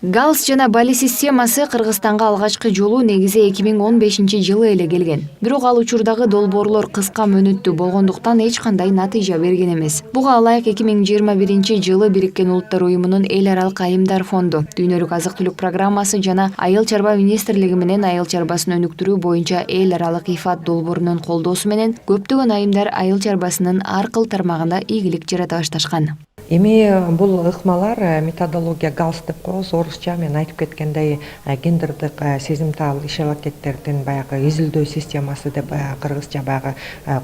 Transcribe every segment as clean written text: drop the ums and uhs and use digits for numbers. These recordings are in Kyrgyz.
галс жана бали системасы Кыргызстанга алгачкы жолу негизи 2015-жылы эле келген. Бирок ал учурдагы долбоорлор кыска мөөнөттүү болгондуктан эч кандай натыйжа берген эмес. Буга ылайык 2021-жылы Бириккен Улуттар Уюмунун эл аралык айымдар фонду, дүйнөлүк азык-түлүк программасы жана Айыл чарба министрлиги менен айыл чарбасын өнүктүрүү боюнча эл аралык ИФАД долбоорунун колдоосу менен көптөгөн айымдар айыл чарбасынын ар кыл тармагында ийгилик жарата башташкан. Эми бул ыкмалар методология галс деп коебуз, орусча мен айтып кеткендей гендердик сезимтал иш-аракеттердин баягы изилдөө системасы деп кыргызча баягы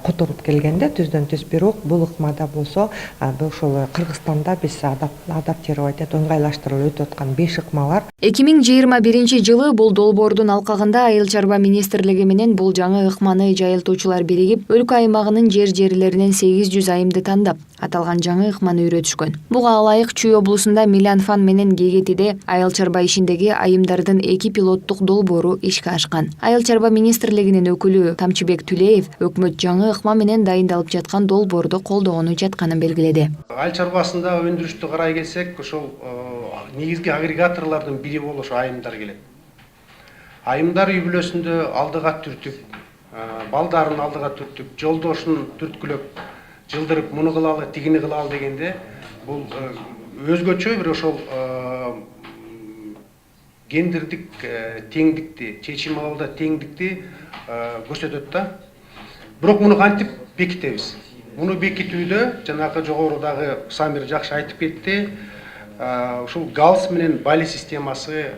которуп келгенде түздөн түз. Бирок бул ыкмада болсо ошол Кыргызстанда биз адаптировать этип ыңгайлаштырылып өтүп аткан 5 ыкмалар. 2021-жылы бул долбоордун алкагында Айыл чарба министрлиги менен бул жаңы ыкманы жайылтуучулар биригип, өлкө аймагынын жерлеринен 800 айымды тандап, аталган жаңы ыкманы үйрөтүшкөн. Буга ылайык Чүй облусунда Миланфан менен Гегетиде айыл чарба ишиндеги айымдардын 2 пилоттук долбоору ишке ашкан. Айыл чарба министрлигинин өкүлү Тамчыбек Түлеев өкмөт жаңы ыкма менен дайындалып жаткан долбоорду колдогону жатканын белгиледи. Айыл чарбасында өндүрүштү карай келсек, ошол негизги агрегаторлордун бири болушу айымдар келет. Айымдар үй бүлөсүндө алдыга түртүп, балдарын алдыга түртүп, жолдошун түрткүлөп, жылдырып муну кылалы, тигини кылалы дегенде, бул өзгөчө бир ошол гендердик теңдикти, чечим алууда теңдикти көрсөтөт да. Бирок муну кантип бекитебиз? Муну бекитүүдө жанагы жогорудагы Самир жакшы айтып кетти. Ушул галс менен бали системасы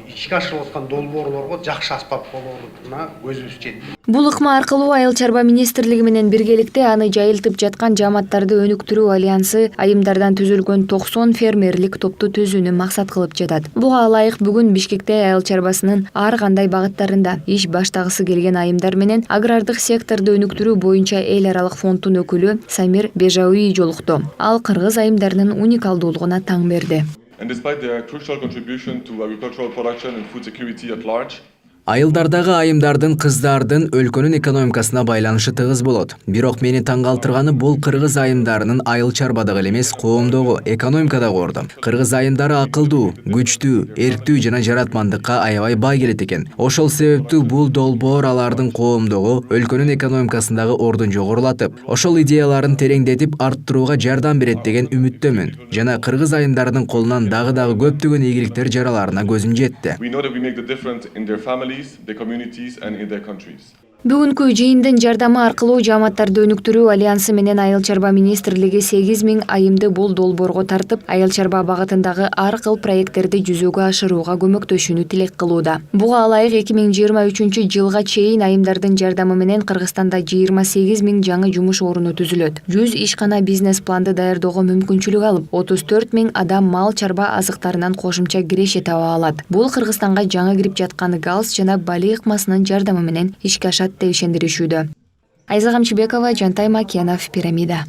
ишке ашырылып аткан долбоорлорго жакшы аспап болоруна көзүбүз жетти. Бул ыкма аркылуу Айыл чарба министрлиги менен биргеликте аны жайылтып жаткан жамааттарды өнүктүрүү альянсы айымдардан түзүлгөн 90 фермерлик топту түзүүнү максат кылып жатат. Буга ылайык бүгүн Бишкекте айыл чарбасынын ар кандай багыттарында иш баштагысы келген айымдар менен агрардык секторду өнүктүрүү боюнча эл аралык фонддун өкүлү Самир Бежауи жолукту. Ал кыргыз айымдарынын уникалдуулугуна таң берди. Айылдардагы айымдардын, кыздардын өлкөнүн экономикасына байланышы тыгыз болот. Бирок мени таң калтырганы бул кыргыз айымдарынын айыл чарбадагы эле эмес, коомдогу, экономикадагы орду. Кыргыз айымдары акылдуу, күчтүү, эрктүү жана жаратмандыкка аябай бай келет экен. Ошол себептүү бул долбоор алардын коомдогу, өлкөнүн экономикасындагы ордун жогорулатып, ошол идеяларын тереңдетип арттырууга жардам берет деген үмүттөмүн. Жана кыргыз айымдарынын колунан дагы көптөгөн ийгиликтер жараларына көзүм жетти. Their communities and in their countries. Бүгүнкү жыйындын жардамы аркылуу жамааттарды өнүктүрүү альянсы менен Айыл чарба министрлиги 8000 айымды бул долбоорго тартып, айыл чарба багытындагы ар кыл проекттерди жүзөгө ашырууга көмөктөшүүнү тилек кылууда. Буга ылайык 2023-жылга чейин айымдардын жардамы менен Кыргызстанда 28000 жаңы жумуш орunu түзүлөт. 100 ишкана бизнес планды даярдоого мүмкүнчүлүк алып, 34000 адам мал чарба азыктарынан кошумча киреше таба алат. Бул Кыргызстанга жаңы кирип жаткан галс жана бали ыкмасынын жардамы менен ишке ашат деп ишендиришүүдө. Айза Камчыбекова, Жантай Макенов, Пирамида.